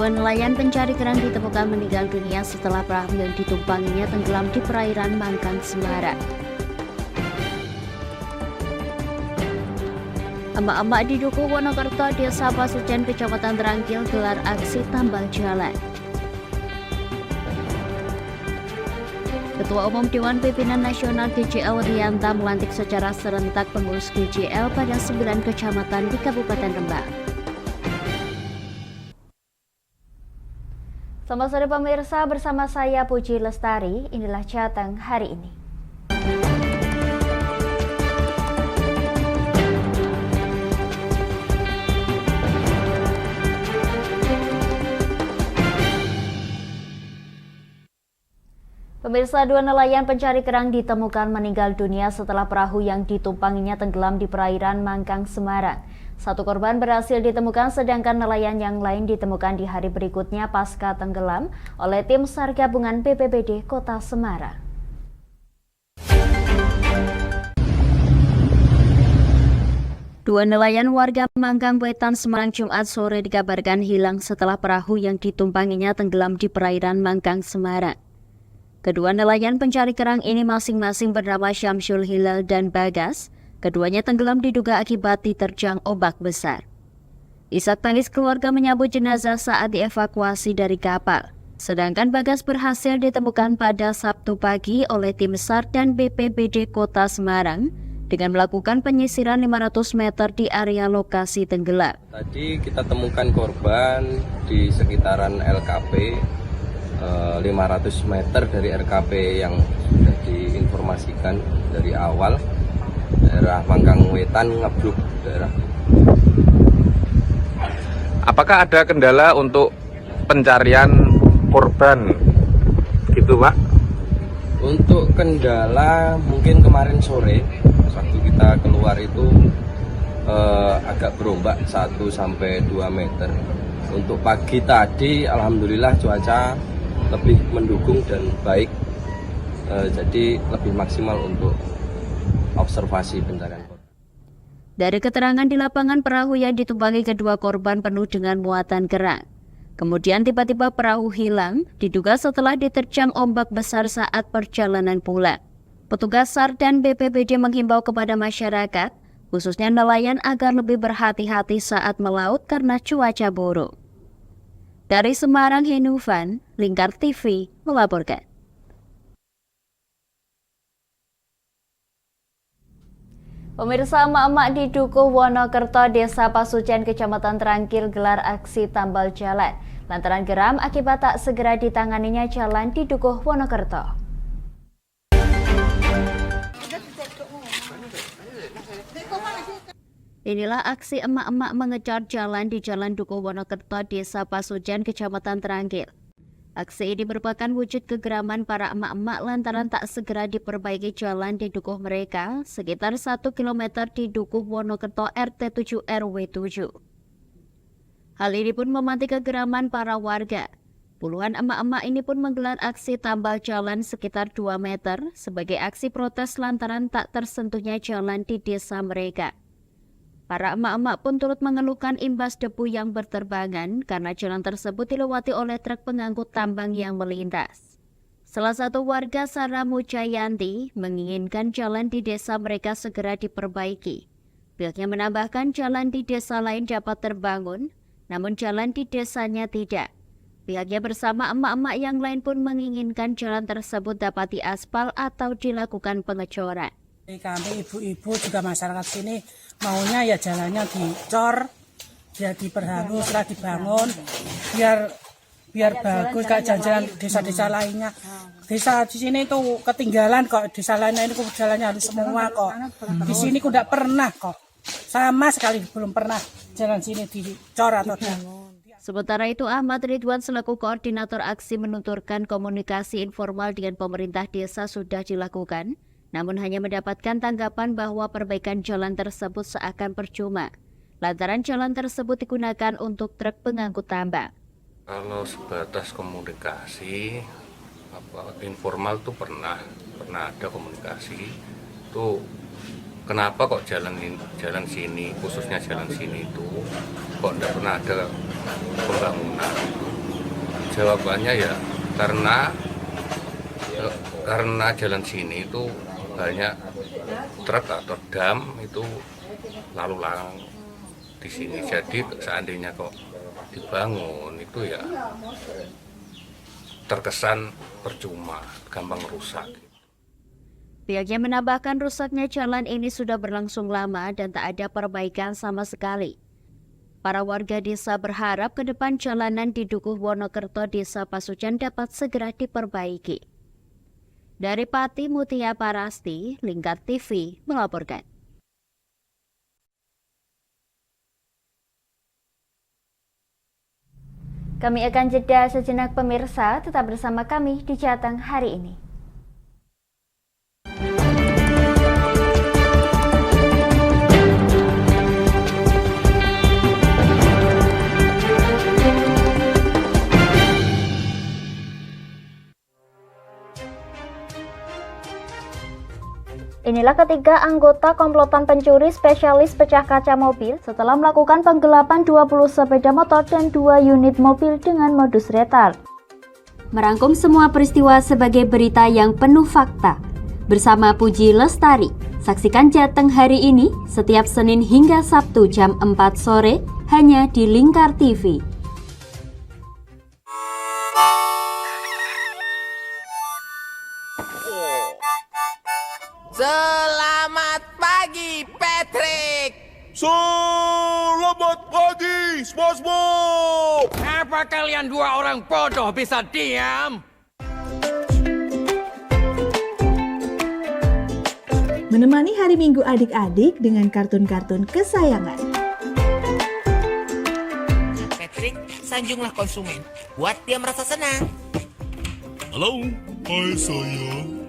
Dua nelayan pencari kerang ditemukan meninggal dunia setelah perahu yang ditumpanginya tenggelam di perairan Mangkang, Semarang. Emak-emak di Dukuh Wonokerto, Desa Pasujan, Kecamatan Trangkil gelar aksi tambal jalan. Ketua Umum Dewan Pimpinan Nasional GJL Rianta melantik secara serentak pengurus GJL pada 9 kecamatan di Kabupaten Rembang. Selamat sore pemirsa, bersama saya Puji Lestari, inilah Jateng hari ini. Pemirsa, dua nelayan pencari kerang ditemukan meninggal dunia setelah perahu yang ditumpanginya tenggelam di perairan Mangkang, Semarang. Satu korban berhasil ditemukan, sedangkan nelayan yang lain ditemukan di hari berikutnya pasca tenggelam oleh tim SAR gabungan BPBD Kota Semarang. Dua nelayan warga Mangkang Wetan, Semarang, Jumat sore dikabarkan hilang setelah perahu yang ditumpanginya tenggelam di perairan Mangkang, Semarang. Kedua nelayan pencari kerang ini masing-masing bernama Syamsul Hilal dan Bagas. Keduanya tenggelam diduga akibat diterjang ombak besar. Isak tangis keluarga menyambut jenazah saat dievakuasi dari kapal. Sedangkan Bagas berhasil ditemukan pada Sabtu pagi oleh tim SAR dan BPBD Kota Semarang dengan melakukan penyisiran 500 meter di area lokasi tenggelam. Tadi kita temukan korban di sekitaran LKP 500 meter dari RKP yang sudah diinformasikan dari awal. Daerah Mangkang Wetan ngebluk daerah. Apakah ada kendala untuk pencarian korban gitu, Pak? Untuk kendala mungkin kemarin sore waktu kita keluar itu agak berombak 1-2 meter. Untuk pagi tadi alhamdulillah cuaca lebih mendukung dan baik, jadi lebih maksimal untuk observasi pencarian korban. Dari keterangan di lapangan, perahu yang ditumpangi kedua korban penuh dengan muatan kerang. Kemudian tiba-tiba perahu hilang, diduga setelah diterjang ombak besar saat perjalanan pulang. Petugas SAR dan BPBD menghimbau kepada masyarakat, khususnya nelayan, agar lebih berhati-hati saat melaut karena cuaca buruk. Dari Semarang, Henufan, Lingkar TV melaporkan. Pemirsa, emak-emak di Dukuh Wonokerto, Desa Pasujan, Kecamatan Trangkil gelar aksi tambal jalan lantaran geram akibat tak segera ditanganinya jalan di Dukuh Wonokerto. Inilah aksi emak-emak mengejar jalan di Jalan Dukuh Wonokerto, Desa Pasujan, Kecamatan Trangkil. Aksi ini merupakan wujud kegeraman para emak-emak lantaran tak segera diperbaiki jalan di dukuh mereka sekitar 1 km di Dukuh Wonokerto RT 7 RW 7. Hal ini pun memantik kegeraman para warga. Puluhan emak-emak ini pun menggelar aksi tambal jalan sekitar 2 meter sebagai aksi protes lantaran tak tersentuhnya jalan di desa mereka. Para emak-emak pun turut mengeluhkan imbas debu yang berterbangan karena jalan tersebut dilewati oleh truk pengangkut tambang yang melintas. Salah satu warga, Sarah Mujayanti, menginginkan jalan di desa mereka segera diperbaiki. Pihaknya menambahkan jalan di desa lain dapat terbangun, namun jalan di desanya tidak. Pihaknya bersama emak-emak yang lain pun menginginkan jalan tersebut dapat diaspal atau dilakukan pengecoran. Kami ibu-ibu juga masyarakat sini maunya ya jalannya dicor, ya diperhalus, setelah dibangun, biar bagus kayak jalan-jalan desa-desa lainnya. Desa di sini itu ketinggalan kok, desa lainnya ini jalannya harus semua kok. Di sini tidak pernah kok, sama sekali belum pernah jalan sini dicor atau dibangun. Sementara itu, Ahmad Ridwan selaku koordinator aksi menuturkan komunikasi informal dengan pemerintah desa sudah dilakukan. Namun hanya mendapatkan tanggapan bahwa perbaikan jalan tersebut seakan percuma, lantaran jalan tersebut digunakan untuk truk pengangkut tambang. Kalau sebatas komunikasi, informal tuh pernah ada komunikasi. Tuh kenapa kok jalan sini, khususnya jalan sini itu kok tidak pernah ada pembangunan? jawabannya ya karena jalan sini itu banyak truk atau dam itu lalu lalang di sini. Jadi seandainya kok dibangun itu ya terkesan percuma, gampang rusak. Pihaknya menambahkan rusaknya jalan ini sudah berlangsung lama dan tak ada perbaikan sama sekali. Para warga desa berharap ke depan jalanan di Dukuh Wonokerto, Desa Pasujan dapat segera diperbaiki. Dari Pati Mutia Parasti, Lingkar TV melaporkan. Kami akan jeda sejenak pemirsa, tetap bersama kami di Jateng hari ini. Inilah ketiga anggota komplotan pencuri spesialis pecah kaca mobil setelah melakukan penggelapan 20 sepeda motor dan 2 unit mobil dengan modus retard. Merangkum semua peristiwa sebagai berita yang penuh fakta. Bersama Puji Lestari, saksikan Jateng hari ini setiap Senin hingga Sabtu jam 4 sore hanya di Lingkar TV. Selamat pagi, Patrick. Selamat pagi, SpongeBob. Apa kalian dua orang bodoh bisa diam? Menemani hari Minggu adik-adik dengan kartun-kartun kesayangan. Patrick, sanjunglah konsumen. Buat dia merasa senang. Halo, hai sayang.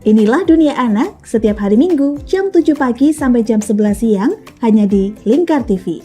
Inilah Dunia Anak setiap hari Minggu jam 7 pagi sampai jam 11 siang hanya di Lingkar TV.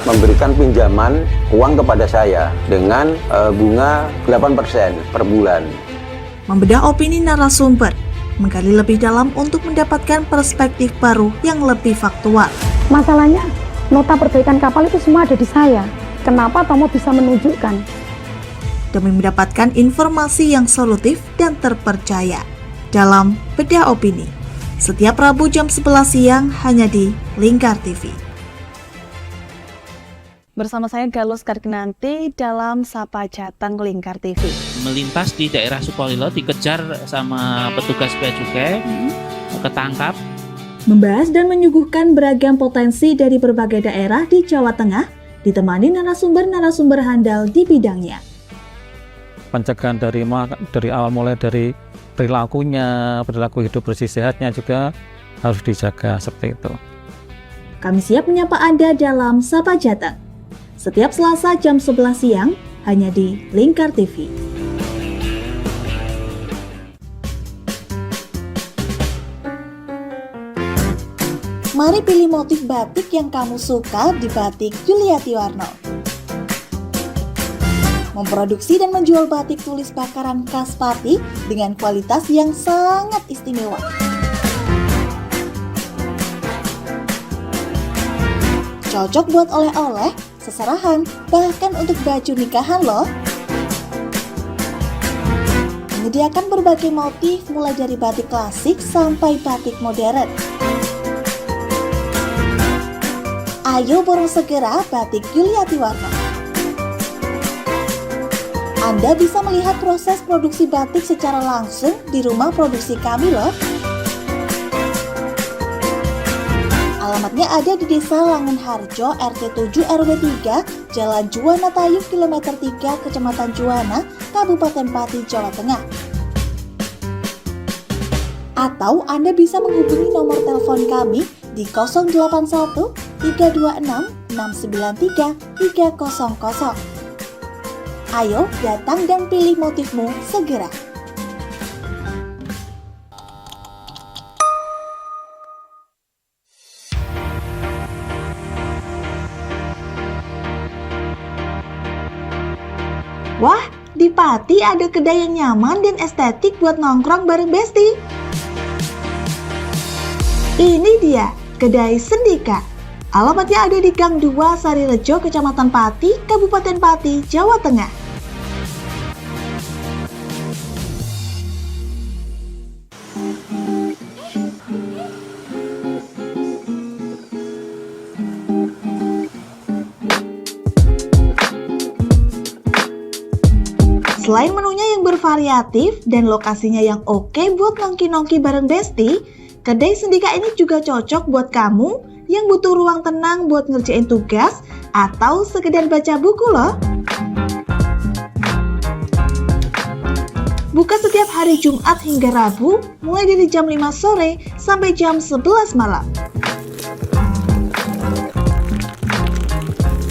Memberikan pinjaman uang kepada saya dengan bunga 8% per bulan. Membedah opini narasumber, menggali lebih dalam untuk mendapatkan perspektif baru yang lebih faktual. Masalahnya, nota perbaikan kapal itu semua ada di saya. Kenapa Tomo bisa menunjukkan? Demi mendapatkan informasi yang solutif dan terpercaya dalam Bedah Opini. Setiap Rabu jam 11 siang hanya di Lingkar TV. Bersama saya Galus Karginanti dalam Sapa Jateng Lingkar TV. Melintas di daerah Sukolilo dikejar sama petugas bea cukai, ketangkap. Membahas dan menyuguhkan beragam potensi dari berbagai daerah di Jawa Tengah, ditemani narasumber-narasumber handal di bidangnya. Pencegahan dari awal mulai dari perilaku hidup bersih sehatnya juga harus dijaga seperti itu. Kami siap menyapa Anda dalam Sapa Jateng. Setiap Selasa jam 11 siang hanya di Lingkar TV. Mari pilih motif batik yang kamu suka di Batik Yuliati Warno. Memproduksi dan menjual batik tulis bakaran khas Pati dengan kualitas yang sangat istimewa. Cocok buat oleh-oleh, seserahan, bahkan untuk baju nikahan loh. Menyediakan berbagai motif mulai dari batik klasik sampai batik modern. Ayo borong segera Batik Yuliati Warno. Anda bisa melihat proses produksi batik secara langsung di rumah produksi kami loh. Alamatnya ada di Desa Langenharjo, RT 7 RW 3, Jalan Juwana Tayub, Kilometer 3, Kecamatan Juwana, Kabupaten Pati, Jawa Tengah. Atau Anda bisa menghubungi nomor telepon kami di 081 326 693 300. Ayo datang dan pilih motifmu segera. Wah, di Pati ada kedai yang nyaman dan estetik buat nongkrong bareng Besti. Ini dia, Kedai Sendika. Alamatnya ada di Gang 2 Sarirejo, Kecamatan Pati, Kabupaten Pati, Jawa Tengah. Selain menunya yang bervariatif dan lokasinya yang oke buat nongki-nongki bareng Besti, Kedai Sendika ini juga cocok buat kamu yang butuh ruang tenang buat ngerjain tugas atau sekedar baca buku loh. Buka setiap hari Jumat hingga Rabu, mulai dari jam 5 sore sampai jam 11 malam.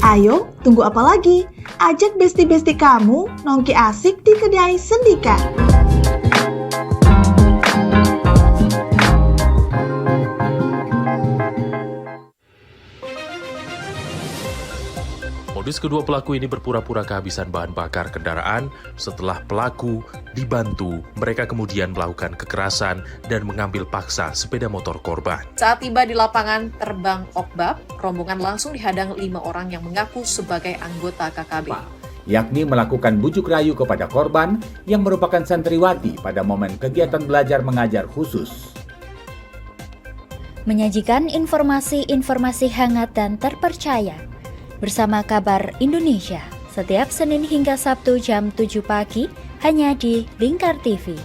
Ayo, tunggu apa lagi? Ajak besti-besti kamu nongki asik di Kedai Sendika. Modus kedua pelaku ini berpura-pura kehabisan bahan bakar kendaraan. Setelah pelaku dibantu, mereka kemudian melakukan kekerasan dan mengambil paksa sepeda motor korban. Saat tiba di lapangan terbang Okbab, rombongan langsung dihadang 5 orang yang mengaku sebagai anggota KKB. Yakni melakukan bujuk rayu kepada korban yang merupakan santriwati pada momen kegiatan belajar mengajar khusus. Menyajikan informasi-informasi hangat dan terpercaya bersama Kabar Indonesia setiap Senin hingga Sabtu jam 7 pagi hanya di Lingkar TV.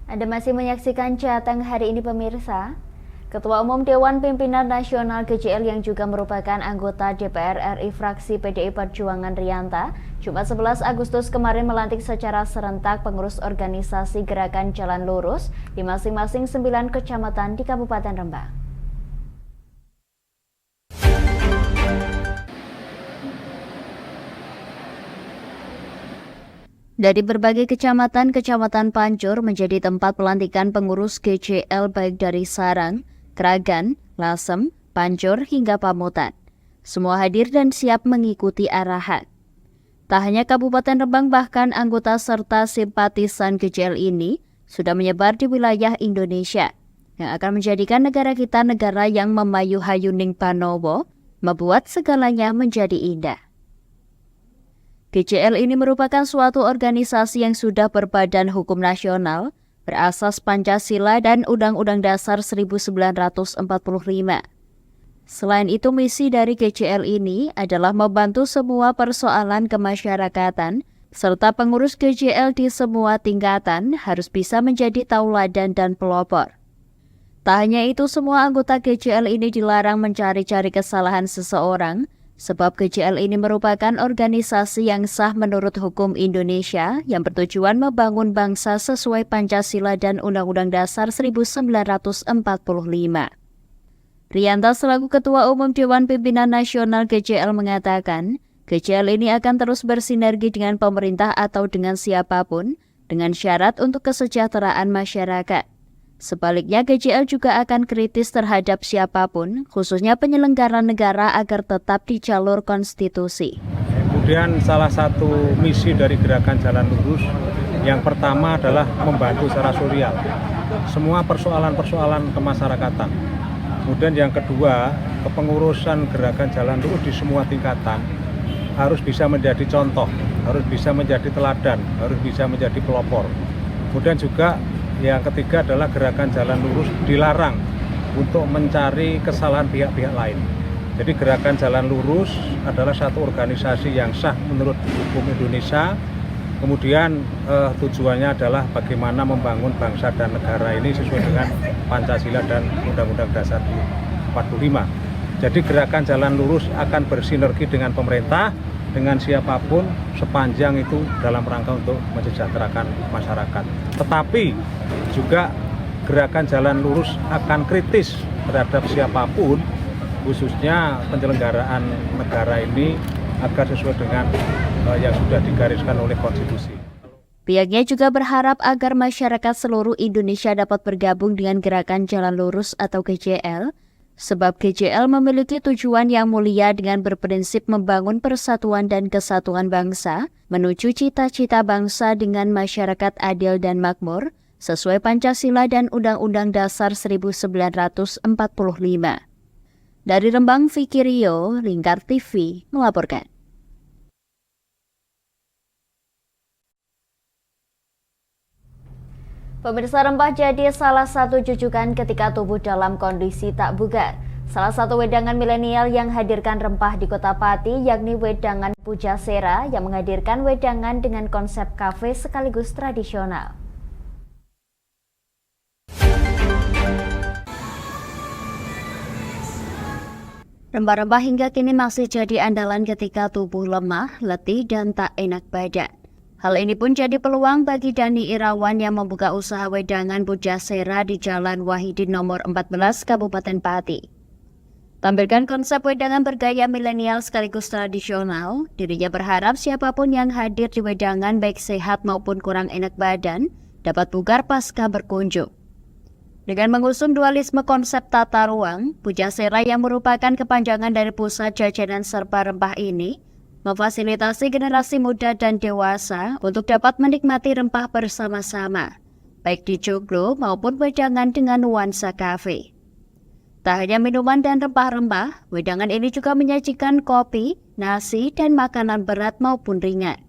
Anda masih menyaksikan Jateng hari ini pemirsa. Ketua Umum Dewan Pimpinan Nasional GJL yang juga merupakan anggota DPR RI fraksi PDI Perjuangan Rianta, Jumat 11 Agustus kemarin melantik secara serentak pengurus organisasi Gerakan Jalan Lurus di masing-masing 9 kecamatan di Kabupaten Rembang. Dari berbagai kecamatan Pancur menjadi tempat pelantikan pengurus GJL baik dari Sarang, Kragan, Lasem, Pancur hingga Pamutan. Semua hadir dan siap mengikuti arahan. Tak hanya Kabupaten Rembang, bahkan anggota serta simpatisan GJL ini sudah menyebar di wilayah Indonesia, yang akan menjadikan negara kita negara yang memayu-hayuning panowo, membuat segalanya menjadi indah. GJL ini merupakan suatu organisasi yang sudah berbadan hukum nasional, berasas Pancasila dan Undang-Undang Dasar 1945. Selain itu, misi dari GJL ini adalah membantu semua persoalan kemasyarakatan, serta pengurus GJL di semua tingkatan harus bisa menjadi tauladan dan pelopor. Tak hanya itu, semua anggota GJL ini dilarang mencari-cari kesalahan seseorang, sebab GJL ini merupakan organisasi yang sah menurut hukum Indonesia yang bertujuan membangun bangsa sesuai Pancasila dan Undang-Undang Dasar 1945. Rianta selaku Ketua Umum Dewan Pimpinan Nasional GJL mengatakan, GJL ini akan terus bersinergi dengan pemerintah atau dengan siapapun, dengan syarat untuk kesejahteraan masyarakat. Sebaliknya, GJL juga akan kritis terhadap siapapun, khususnya penyelenggara negara agar tetap di jalur konstitusi. Kemudian salah satu misi dari Gerakan Jalan Lurus yang pertama adalah membantu secara sosial semua persoalan-persoalan kemasyarakatan. Kemudian yang kedua, kepengurusan Gerakan Jalan Lurus di semua tingkatan harus bisa menjadi contoh, harus bisa menjadi teladan, harus bisa menjadi pelopor. Kemudian juga yang ketiga adalah Gerakan Jalan Lurus dilarang untuk mencari kesalahan pihak-pihak lain. Jadi Gerakan Jalan Lurus adalah satu organisasi yang sah menurut hukum Indonesia. Kemudian tujuannya adalah bagaimana membangun bangsa dan negara ini sesuai dengan Pancasila dan Undang-Undang Dasar 45. Jadi Gerakan Jalan Lurus akan bersinergi dengan pemerintah, dengan siapapun sepanjang itu dalam rangka untuk mensejahterakan masyarakat. Tetapi juga Gerakan Jalan Lurus akan kritis terhadap siapapun, khususnya penyelenggaraan negara ini agar sesuai dengan yang sudah digariskan oleh konstitusi. Pihaknya juga berharap agar masyarakat seluruh Indonesia dapat bergabung dengan Gerakan Jalan Lurus atau GJL, Sebab GJL memiliki tujuan yang mulia dengan berprinsip membangun persatuan dan kesatuan bangsa, menuju cita-cita bangsa dengan masyarakat adil dan makmur, sesuai Pancasila dan Undang-Undang Dasar 1945. Dari Rembang, Vicky Rio, Lingkar TV, melaporkan. Pemirsa, rempah jadi salah satu jujukan ketika tubuh dalam kondisi tak bugar. Salah satu wedangan milenial yang hadirkan rempah di Kota Pati yakni wedangan Pujasera yang menghadirkan wedangan dengan konsep kafe sekaligus tradisional. Rempah-rempah hingga kini masih jadi andalan ketika tubuh lemah, letih, dan tak enak badan. Hal ini pun jadi peluang bagi Dani Irawan yang membuka usaha wedangan Pujasera di Jalan Wahidin nomor 14 Kabupaten Pati. Tampilkan konsep wedangan bergaya milenial sekaligus tradisional, dirinya berharap siapapun yang hadir di wedangan baik sehat maupun kurang enak badan dapat bugar pasca berkunjung. Dengan mengusung dualisme konsep tata ruang, Pujasera yang merupakan kepanjangan dari pusat jajanan serba rempah ini memfasilitasi generasi muda dan dewasa untuk dapat menikmati rempah bersama-sama, baik di joglo maupun wedangan dengan nuansa kafe. Tak hanya minuman dan rempah-rempah, wedangan ini juga menyajikan kopi, nasi, dan makanan berat maupun ringan.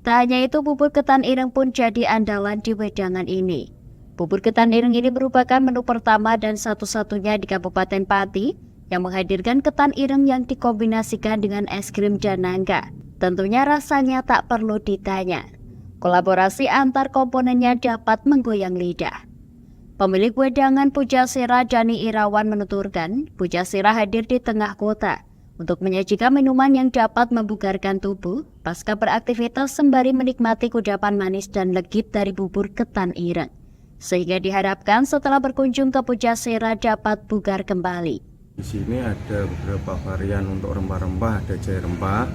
Tak hanya itu, bubur ketan ireng pun jadi andalan di wedangan ini. Bubur ketan ireng ini merupakan menu pertama dan satu-satunya di Kabupaten Pati yang menghadirkan ketan ireng yang dikombinasikan dengan es krim dan nangka. Tentunya rasanya tak perlu ditanya. Kolaborasi antar komponennya dapat menggoyang lidah. Pemilik wedangan Pujasera Dani Irawan menuturkan, Pujasera hadir di tengah kota untuk menyajikan minuman yang dapat membugarkan tubuh pasca beraktivitas sembari menikmati kudapan manis dan legit dari bubur ketan ireng. Sehingga diharapkan setelah berkunjung ke Pujasera dapat bugar kembali. Di sini ada beberapa varian untuk rempah-rempah, ada jahe rempah,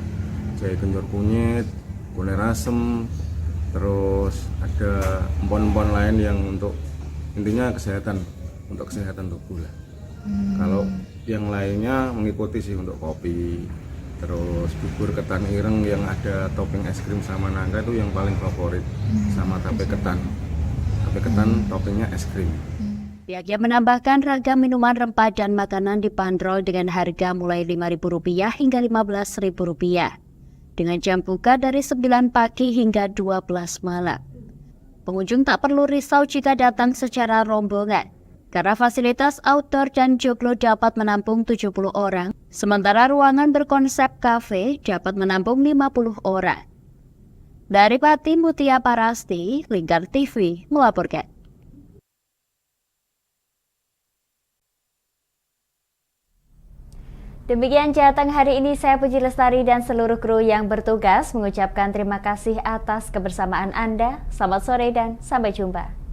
jahe kencur kunyit, kunir asem, terus ada empon-empon lain yang untuk intinya kesehatan, untuk kesehatan tubuh lah. Kalau yang lainnya mengikuti sih untuk kopi, terus bubur ketan ireng yang ada topping es krim sama nangka itu yang paling favorit, sama tape ketan toppingnya es krim. Pihaknya menambahkan ragam minuman rempah dan makanan dibanderol dengan harga mulai Rp5.000 hingga Rp15.000. Dengan jam buka dari 9 pagi hingga 12 malam. Pengunjung tak perlu risau jika datang secara rombongan, karena fasilitas outdoor dan joglo dapat menampung 70 orang, sementara ruangan berkonsep kafe dapat menampung 50 orang. Dari Pati, Mutia Parasti, Lingkar TV, melaporkan. Demikian Jateng hari ini, saya Puji Lestari dan seluruh kru yang bertugas mengucapkan terima kasih atas kebersamaan Anda. Selamat sore dan sampai jumpa.